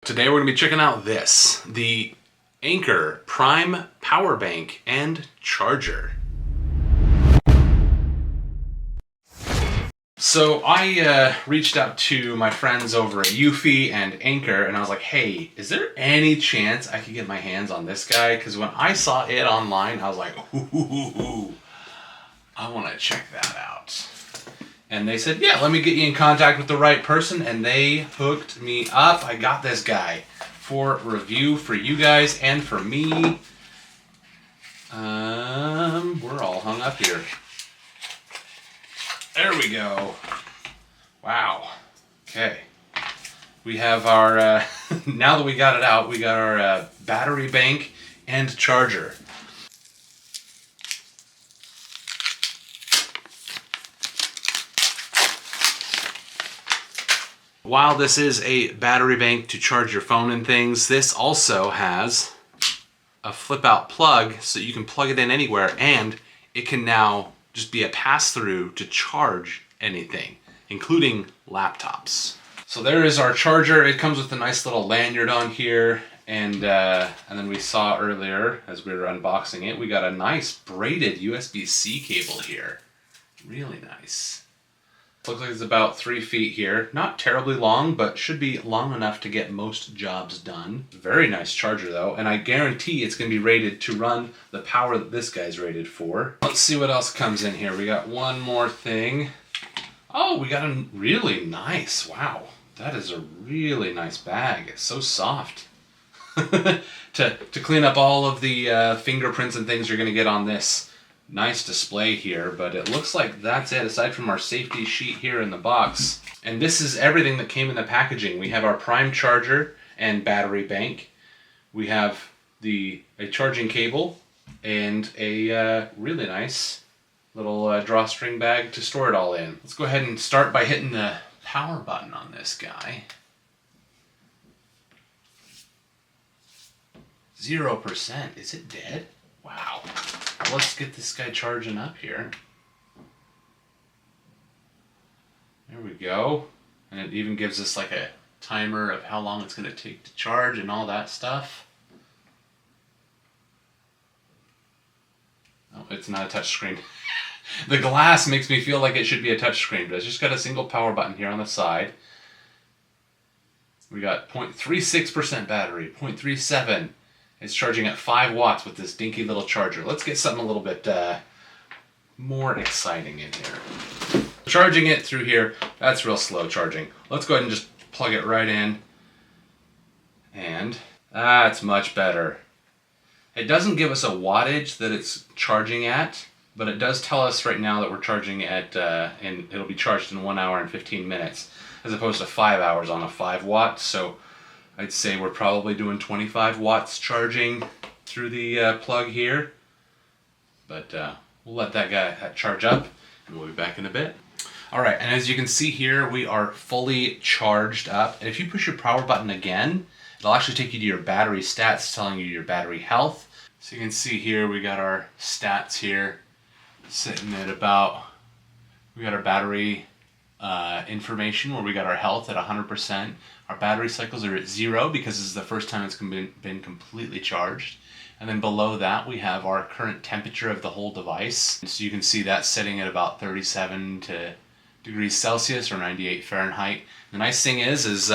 Today we're going to be checking out this, the Anker Prime Power Bank and Charger. So I reached out to my friends over at Eufy and Anker and I was like, hey, is there any chance I could get my hands on this guy? Because when I saw it online, I was like, ooh, I want to check that out. And they said, yeah, let me get you in contact with the right person. And they hooked me up. I got this guy for review for you guys and for me. We're all hung up here. There we go. Wow. Okay. We have our, now that we got it out, we got our battery bank and charger. While this is a battery bank to charge your phone and things, this also has a flip out plug so you can plug it in anywhere, and it can now just be a pass-through to charge anything, including laptops. So there is our charger. It comes with a nice little lanyard on here, and then we saw earlier as we were unboxing it, we got a nice braided USB-C cable here. Really nice. Looks like it's about 3 feet here. Not terribly long, but should be long enough to get most jobs done. Very nice charger though, and I guarantee it's going to be rated to run the power that this guy's rated for. Let's see what else comes in here. We got one more thing. Oh, we got a really nice, wow. That is a really nice bag. It's so soft. to clean up all of the fingerprints and things you're going to get on this. Nice display here, but it looks like that's it aside from our safety sheet here in the box. And this is everything that came in the packaging. We have our Prime charger and battery bank. We have a charging cable and a really nice little drawstring bag to store it all in. Let's go ahead and start by hitting the power button on this guy. 0%. Is it dead? Wow. Let's get this guy charging up here. There we go. And it even gives us like a timer of how long it's going to take to charge and all that stuff. Oh, it's not a touch screen. The glass makes me feel like it should be a touch screen, but it's just got a single power button here on the side. We got 0.36% battery, 0.37. It's charging at 5 watts with this dinky little charger. Let's get something a little bit more exciting in here. Charging it through here, that's real slow charging. Let's go ahead and just plug it right in. And that's much better. It doesn't give us a wattage that it's charging at, but it does tell us right now that we're charging at, and it'll be charged in 1 hour and 15 minutes, as opposed to 5 hours on a 5 watt. So I'd say we're probably doing 25 watts charging through the plug here. But we'll let that guy charge up and we'll be back in a bit. All right, and as you can see here, we are fully charged up. And if you push your power button again, it'll actually take you to your battery stats, telling you your battery health. So you can see here, we got our stats here sitting at about, we got our battery information where we got our health at 100%. Our battery cycles are at 0 because this is the first time it's been completely charged. And then below that we have our current temperature of the whole device. So you can see that sitting at about 37 degrees Celsius or 98 Fahrenheit. The nice thing is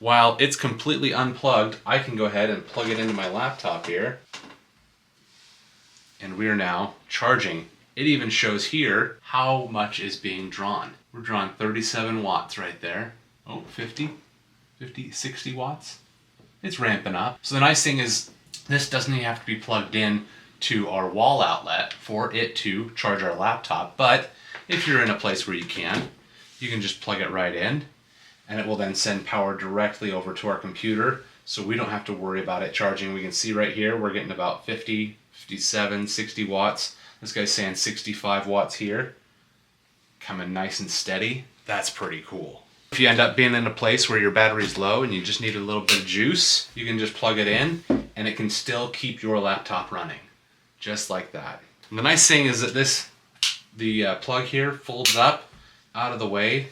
while it's completely unplugged, I can go ahead and plug it into my laptop here. And we are now charging. It even shows here how much is being drawn. We're drawing 37 watts right there. Oh, 50, 60 watts. It's ramping up. So the nice thing is this doesn't even have to be plugged in to our wall outlet for it to charge our laptop. But if you're in a place where you can just plug it right in and it will then send power directly over to our computer. So we don't have to worry about it charging. We can see right here, we're getting about 50, 57, 60 watts. This guy's saying 65 watts here. Coming nice and steady. That's pretty cool. If you end up being in a place where your battery's low and you just need a little bit of juice, you can just plug it in and it can still keep your laptop running. Just like that. And the nice thing is that the plug here folds up out of the way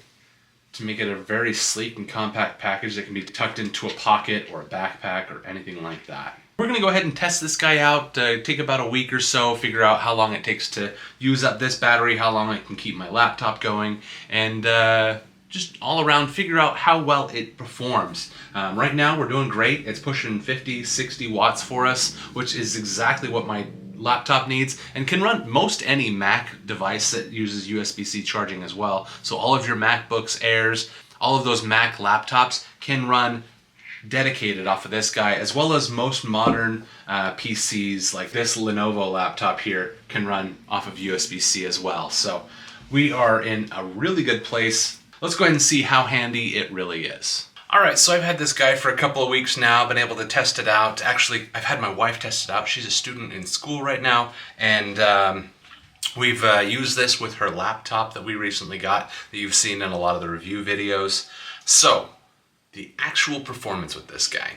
to make it a very sleek and compact package that can be tucked into a pocket or a backpack or anything like that. We're going to go ahead and test this guy out, take about a week or so, figure out how long it takes to use up this battery, how long I can keep my laptop going, and just all around figure out how well it performs. Right now we're doing great. It's pushing 50, 60 watts for us, which is exactly what my laptop needs and can run most any Mac device that uses USB-C charging as well. So all of your MacBooks Airs, all of those Mac laptops can run dedicated off of this guy, as well as most modern PCs like this Lenovo laptop here can run off of USB-C as well. So we are in a really good place. Let's go ahead and see how handy it really is. Alright, so I've had this guy for a couple of weeks now, been able to test it out. Actually, I've had my wife test it out. She's a student in school right now, and we've used this with her laptop that we recently got, that you've seen in a lot of the review videos. So, the actual performance with this guy.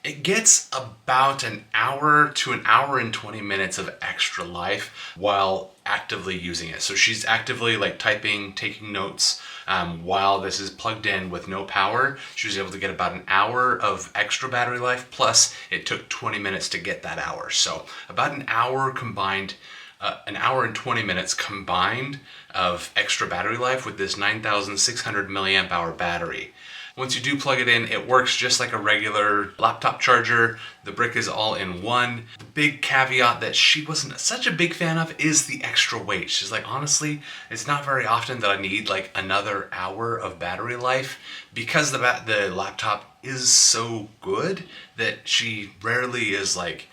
It gets about an hour to an hour and 20 minutes of extra life while actively using it. So she's actively like typing, taking notes while this is plugged in with no power. She was able to get about an hour of extra battery life, plus it took 20 minutes to get that hour. So about an hour combined, an hour and 20 minutes combined of extra battery life with this 9,600 milliamp hour battery. Once you do plug it in, it works just like a regular laptop charger. The brick is all in one. The big caveat that she wasn't such a big fan of is the extra weight. She's like, honestly, it's not very often that I need like another hour of battery life, because the laptop is so good that she rarely is like,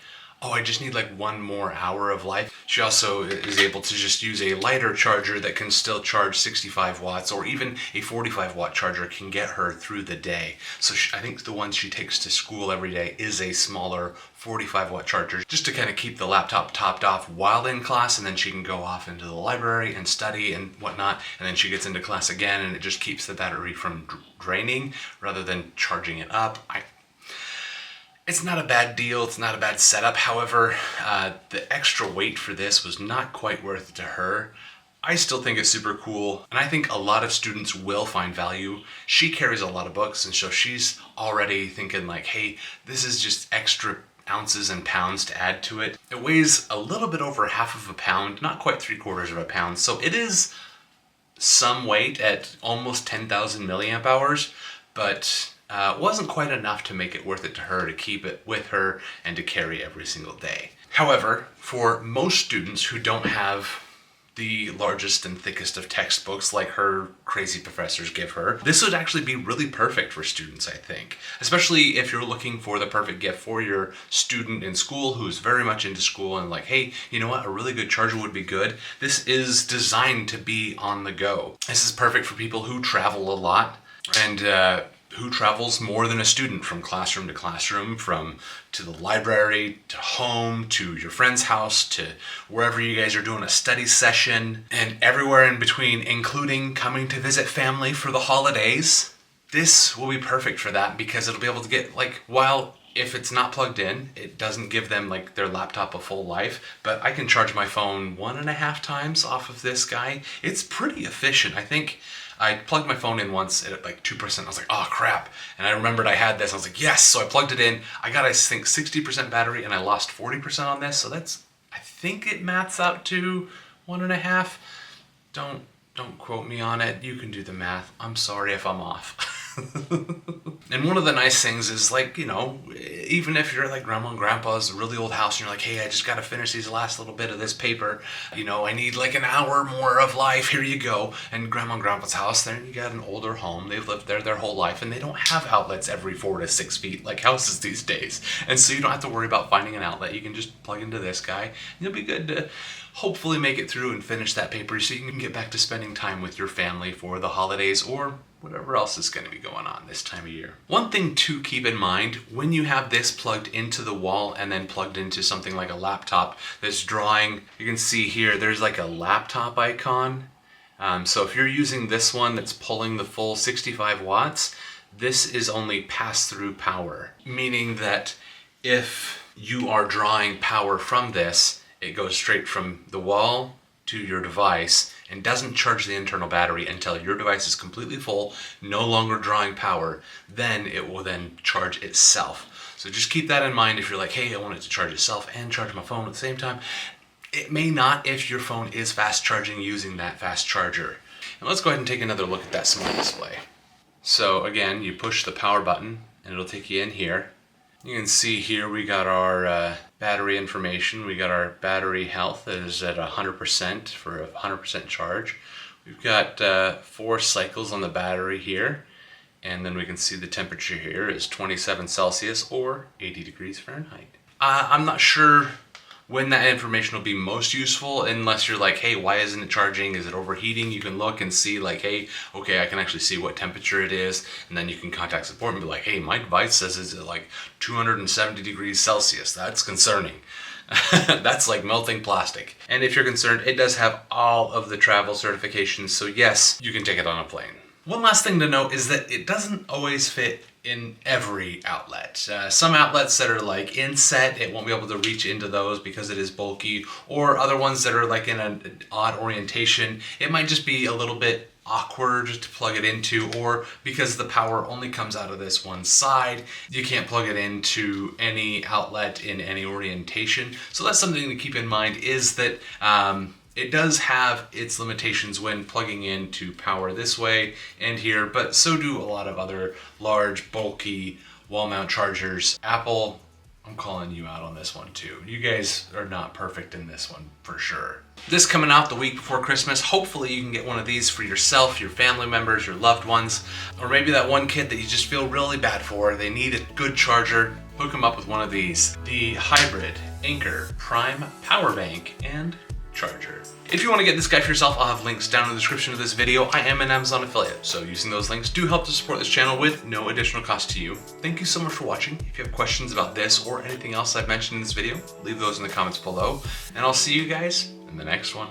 oh, I just need like one more hour of life. She also is able to just use a lighter charger that can still charge 65 watts, or even a 45 watt charger can get her through the day. So I think the one she takes to school every day is a smaller 45 watt charger, just to kind of keep the laptop topped off while in class, and then she can go off into the library and study and whatnot, and then she gets into class again, and it just keeps the battery from draining rather than charging it up. It's not a bad deal, it's not a bad setup. However, the extra weight for this was not quite worth it to her. I still think it's super cool, and I think a lot of students will find value. She carries a lot of books, and so she's already thinking like, hey, this is just extra ounces and pounds to add to it. It weighs a little bit over half of a pound, not quite 3/4 of a pound, so it is some weight at almost 10,000 milliamp hours, but wasn't quite enough to make it worth it to her to keep it with her and to carry every single day. However, for most students who don't have the largest and thickest of textbooks like her crazy professors give her, this would actually be really perfect for students, I think. Especially if you're looking for the perfect gift for your student in school who's very much into school and like, hey, you know what, a really good charger would be good. This is designed to be on the go. This is perfect for people who travel a lot, and who travels more than a student, from classroom to classroom, to the library, to home, to your friend's house, to wherever you guys are doing a study session, and everywhere in between, including coming to visit family for the holidays. This will be perfect for that, because it'll be able to get, like, while if it's not plugged in, it doesn't give them like their laptop a full life, but I can charge my phone 1.5 times off of this guy. It's pretty efficient. I think I plugged my phone in once at like 2%. I was like, oh crap. And I remembered I had this. I was like, yes. So I plugged it in. I got, I think, 60% battery, and I lost 40% on this. So that's, I think it maths out to 1.5. Don't quote me on it. You can do the math. I'm sorry if I'm off. And one of the nice things is, like, you know, even if you're like grandma and grandpa's really old house and you're like, hey, I just got to finish these last little bit of this paper, you know, I need like an hour more of life, here you go. And grandma and grandpa's house, then you got an older home, they've lived there their whole life, and they don't have outlets every 4 to 6 feet like houses these days. And so you don't have to worry about finding an outlet. You can just plug into this guy, and you'll be good to hopefully make it through and finish that paper so you can get back to spending time with your family for the holidays or whatever else is going to be going on this time of year. One thing to keep in mind, when you have this plugged into the wall and then plugged into something like a laptop that's drawing, you can see here there's like a laptop icon. So if you're using this one that's pulling the full 65 watts, this is only pass-through power, meaning that if you are drawing power from this, it goes straight from the wall to your device, and doesn't charge the internal battery until your device is completely full, no longer drawing power, then it will then charge itself. So just keep that in mind if you're like, hey, I want it to charge itself and charge my phone at the same time. It may not if your phone is fast charging using that fast charger. And let's go ahead and take another look at that smart display. So again, you push the power button and it'll take you in here. You can see here we got our battery information. We got our battery health that is at 100% for a 100% charge. We've got 4 cycles on the battery here. And then we can see the temperature here is 27 Celsius or 80 degrees Fahrenheit. I'm not sure when that information will be most useful, unless you're like, hey, why isn't it charging? Is it overheating? You can look and see like, hey, okay, I can actually see what temperature it is, and then you can contact support and be like, hey, my device says it's at like 270 degrees Celsius. That's concerning. That's like melting plastic. And if you're concerned, it does have all of the travel certifications, so yes, you can take it on a plane. One last thing to note is that it doesn't always fit in every outlet. Some outlets that are like inset, it won't be able to reach into those because it is bulky, or other ones that are like in an odd orientation, it might just be a little bit awkward to plug it into, or because the power only comes out of this one side, you can't plug it into any outlet in any orientation. So that's something to keep in mind, is that it does have its limitations when plugging in to power this way and here, but so do a lot of other large, bulky wall mount chargers. Apple, I'm calling you out on this one too. You guys are not perfect in this one for sure. This coming out the week before Christmas, hopefully you can get one of these for yourself, your family members, your loved ones, or maybe that one kid that you just feel really bad for. They need a good charger. Hook them up with one of these. The hybrid Anker Prime Power Bank and charger. If you want to get this guy for yourself, I'll have links down in the description of this video. I am an Amazon affiliate, so using those links do help to support this channel with no additional cost to you. Thank you so much for watching. If you have questions about this or anything else I've mentioned in this video, leave those in the comments below, and I'll see you guys in the next one.